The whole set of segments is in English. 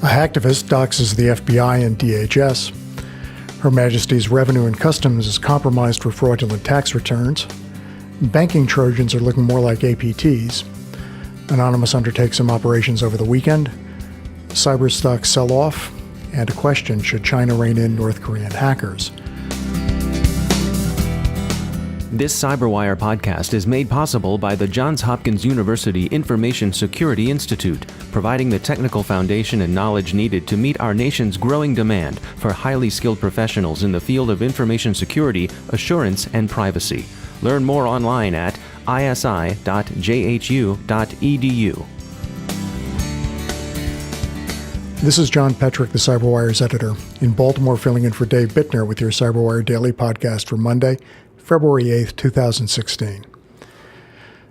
A hacktivist doxes the FBI and DHS. Her Majesty's Revenue and Customs is compromised for fraudulent tax returns. Banking Trojans are looking more like APTs. Anonymous undertakes some operations over the weekend. Cyber stocks sell off. And a question, should China rein in North Korean hackers? This CyberWire podcast is made possible by the Johns Hopkins University Information Security Institute, providing the technical foundation and knowledge needed to meet our nation's growing demand for highly skilled professionals in the field of information security, assurance, and privacy. Learn more online at isi.jhu.edu. This is John Petrick, the CyberWire's editor, in Baltimore, filling in for Dave Bittner with your CyberWire Daily Podcast for Monday, February 8th, 2016.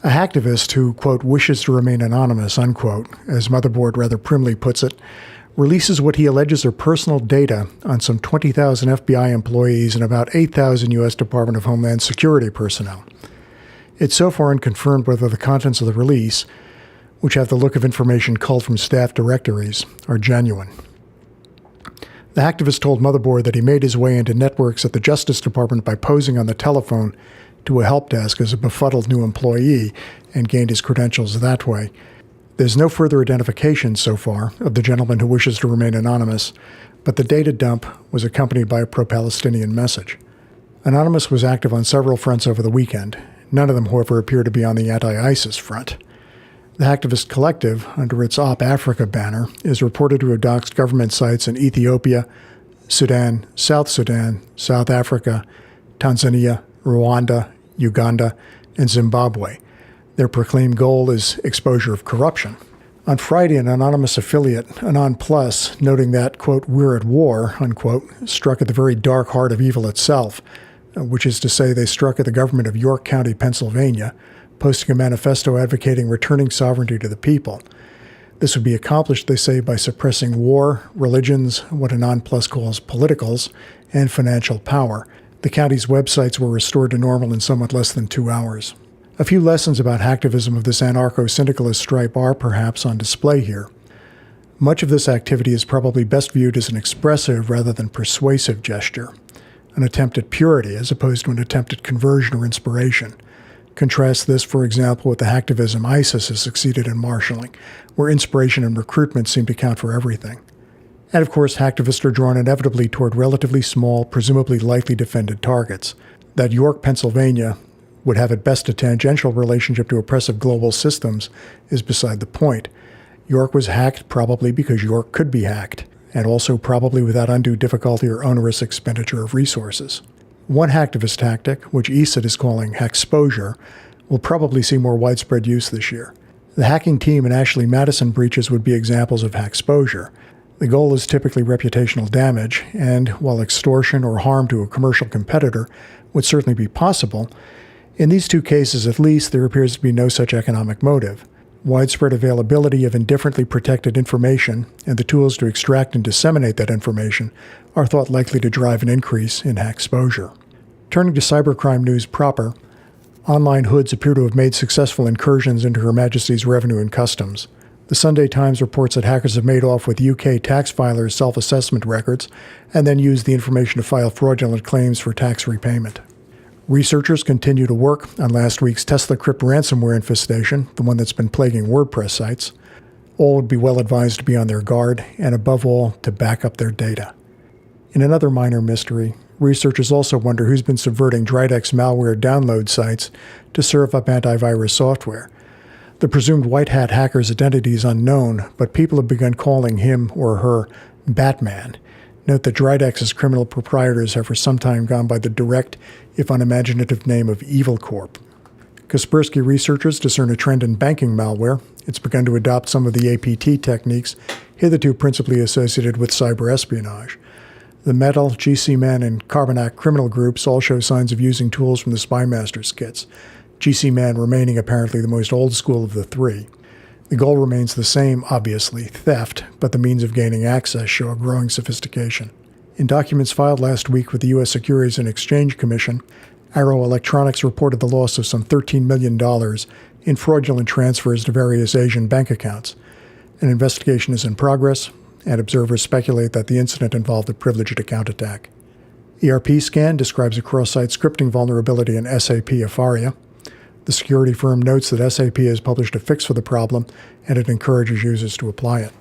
A hacktivist who, quote, wishes to remain anonymous, unquote, as Motherboard rather primly puts it, releases what he alleges are personal data on some 20,000 FBI employees and about 8,000 U.S. Department of Homeland Security personnel. It's so far unconfirmed whether the contents of the release, which have the look of information culled from staff directories, are genuine. The hacktivist told Motherboard that he made his way into networks at the Justice Department by posing on the telephone to a help desk as a befuddled new employee and gained his credentials that way. There's no further identification so far of the gentleman who wishes to remain anonymous, but the data dump was accompanied by a pro-Palestinian message. Anonymous was active on several fronts over the weekend. None of them, however, appear to be on the anti-ISIS front. The Hacktivist Collective, under its Op Africa banner, is reported to have doxed government sites in Ethiopia, Sudan, South Africa, Tanzania, Rwanda, Uganda, and Zimbabwe. Their proclaimed goal is exposure of corruption. On Friday, an anonymous affiliate, Anon Plus, noting that, quote, we're at war, unquote, struck at the very dark heart of evil itself, which is to say they struck at the government of York County, Pennsylvania, posting a manifesto advocating returning sovereignty to the people. This would be accomplished, they say, by suppressing war, religions, what Anon Plus calls politicals, and financial power. The county's websites were restored to normal in somewhat less than 2 hours. A few lessons about hacktivism of this anarcho-syndicalist stripe are perhaps on display here. Much of this activity is probably best viewed as an expressive rather than persuasive gesture, an attempt at purity as opposed to an attempt at conversion or inspiration. Contrast this, for example, with the hacktivism ISIS has succeeded in marshalling, where inspiration and recruitment seem to count for everything. And of course, hacktivists are drawn inevitably toward relatively small, presumably lightly defended targets. That York, Pennsylvania would have at best a tangential relationship to oppressive global systems is beside the point. York was hacked probably because York could be hacked, and also probably without undue difficulty or onerous expenditure of resources. One hacktivist tactic, which ESET is calling hackexposure, will probably see more widespread use this year. The hacking team and Ashley Madison breaches would be examples of hackexposure. The goal is typically reputational damage, and while extortion or harm to a commercial competitor would certainly be possible, in these two cases at least there appears to be no such economic motive. Widespread availability of indifferently protected information and the tools to extract and disseminate that information are thought likely to drive an increase in hack exposure. Turning to cybercrime news proper, online hoods appear to have made successful incursions into Her Majesty's Revenue and Customs. The Sunday Times reports that hackers have made off with UK tax filers' self-assessment records and then used the information to file fraudulent claims for tax repayment. Researchers continue to work on last week's Tesla Crypt ransomware infestation, the one that's been plaguing WordPress sites. All would be well advised to be on their guard, and above all, to back up their data. In another minor mystery, researchers also wonder who's been subverting Dridex malware download sites to serve up antivirus software. The presumed white hat hacker's identity is unknown, but people have begun calling him or her Batman. Note that Dridex's criminal proprietors have for some time gone by the direct, if unimaginative, name of Evil Corp. Kaspersky researchers discern a trend in banking malware. It's begun to adopt some of the APT techniques hitherto principally associated with cyber espionage. The Metal, GCMan, and Carbonac criminal groups all show signs of using tools from the Spymaster's kits, GCMan remaining apparently the most old school of the three. The goal remains the same, obviously, theft, but the means of gaining access show a growing sophistication. In documents filed last week with the U.S. Securities and Exchange Commission, Arrow Electronics reported the loss of some $13 million in fraudulent transfers to various Asian bank accounts. An investigation is in progress, and observers speculate that the incident involved a privileged account attack. ERP Scan describes a cross-site scripting vulnerability in SAP Afaria. The security firm notes that SAP has published a fix for the problem, and it encourages users to apply it.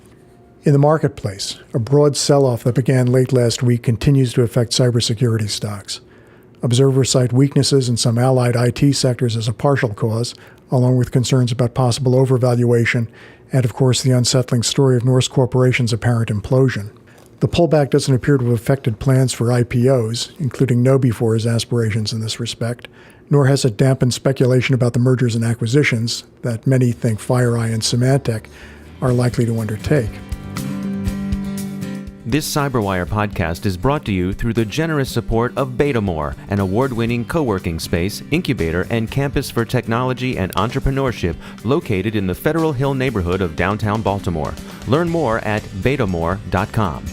In the marketplace, a broad sell-off that began late last week continues to affect cybersecurity stocks. Observers cite weaknesses in some allied IT sectors as a partial cause, along with concerns about possible overvaluation and, of course, the unsettling story of Norse Corporation's apparent implosion. The pullback doesn't appear to have affected plans for IPOs, including KnowBe4's aspirations in this respect, nor has it dampened speculation about the mergers and acquisitions that many think FireEye and Symantec are likely to undertake. This CyberWire podcast is brought to you through the generous support of Betamore, an award-winning co-working space, incubator, and campus for technology and entrepreneurship located in the Federal Hill neighborhood of downtown Baltimore. Learn more at betamore.com.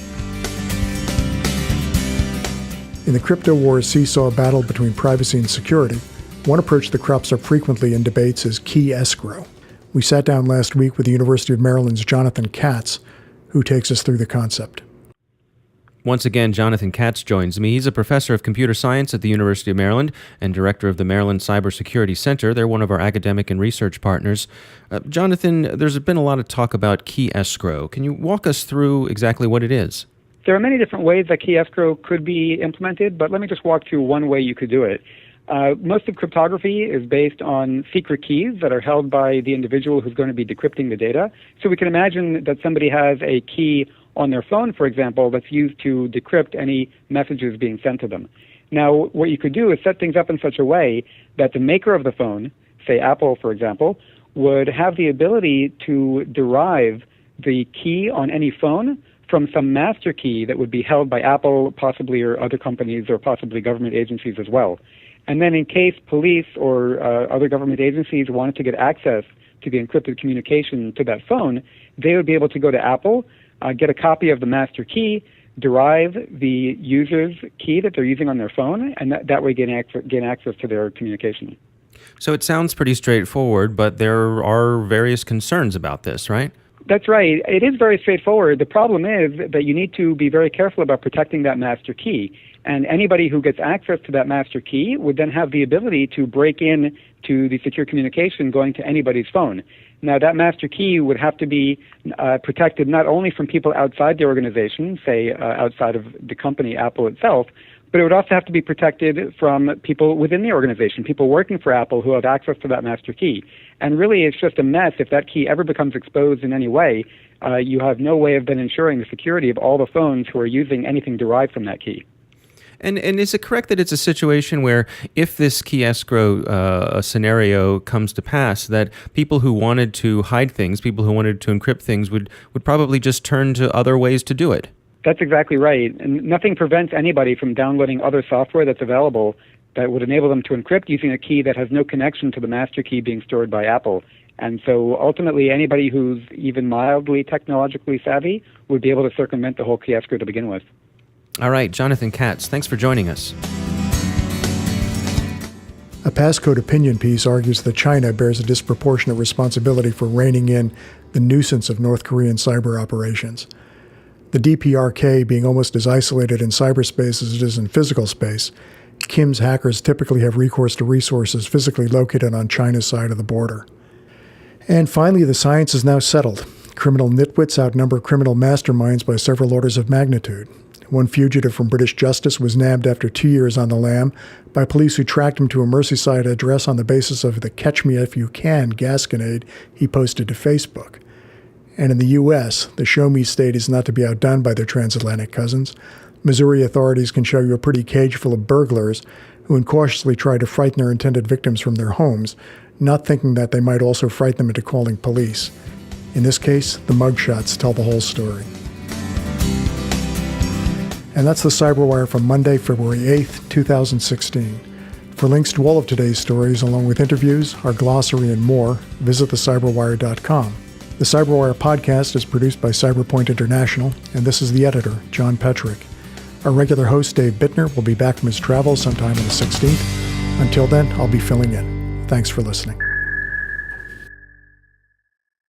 In the crypto war's seesaw battle between privacy and security, one approach that crops up frequently in debates is key escrow. We sat down last week with the University of Maryland's Jonathan Katz, who takes us through the concept. Once again, Jonathan Katz joins me. He's a professor of computer science at the University of Maryland and director of the Maryland Cybersecurity Center. They're one of our academic and research partners. Jonathan, there's been a lot of talk about key escrow. Can you walk us through exactly what it is? There are many different ways that key escrow could be implemented, but let me just walk through one way you could do it. Most of cryptography is based on secret keys that are held by the individual who's going to be decrypting the data. So we can imagine that somebody has a key on their phone, for example, that's used to decrypt any messages being sent to them. Now, what you could do is set things up in such a way that the maker of the phone, say Apple, for example, would have the ability to derive the key on any phone from some master key that would be held by Apple, possibly, or other companies, or possibly government agencies as well. And then in case police or other government agencies wanted to get access to the encrypted communication to that phone, they would be able to go to Apple, get a copy of the master key, derive the user's key that they're using on their phone, and that way gain access to their communication. So it sounds pretty straightforward, but there are various concerns about this, right? That's right. It is very straightforward. The problem is that you need to be very careful about protecting that master key. And anybody who gets access to that master key would then have the ability to break in to the secure communication going to anybody's phone. Now, that master key would have to be protected not only from people outside the organization, say outside of the company, Apple itself, but it would also have to be protected from people within the organization, people working for Apple who have access to that master key. And really, it's just a mess if that key ever becomes exposed in any way. You have no way of then ensuring the security of all the phones who are using anything derived from that key. And is it correct that it's a situation where if this key escrow scenario comes to pass, that people who wanted to hide things, people who wanted to encrypt things would probably just turn to other ways to do it? That's exactly right. And nothing prevents anybody from downloading other software that's available that would enable them to encrypt using a key that has no connection to the master key being stored by Apple. And so ultimately, anybody who's even mildly technologically savvy would be able to circumvent the whole key escrow to begin with. All right, Jonathan Katz, thanks for joining us. A Passcode opinion piece argues that China bears a disproportionate responsibility for reining in the nuisance of North Korean cyber operations. The DPRK being almost as isolated in cyberspace as it is in physical space, Kim's hackers typically have recourse to resources physically located on China's side of the border. And finally, the science is now settled. Criminal nitwits outnumber criminal masterminds by several orders of magnitude. One fugitive from British justice was nabbed after 2 years on the lam by police who tracked him to a Merseyside address on the basis of the "Catch Me If You Can" gasconade he posted to Facebook. And in the U.S., the show me state is not to be outdone by their transatlantic cousins. Missouri authorities can show you a pretty cage full of burglars who incautiously try to frighten their intended victims from their homes, not thinking that they might also frighten them into calling police. In this case, the mugshots tell the whole story. And that's the CyberWire from Monday, February 8th, 2016. For links to all of today's stories, along with interviews, our glossary, and more, visit thecyberwire.com. The CyberWire podcast is produced by Cyberpoint International, and this is the editor, John Petrick. Our regular host, Dave Bittner, will be back from his travels sometime on the 16th. Until then, I'll be filling in. Thanks for listening.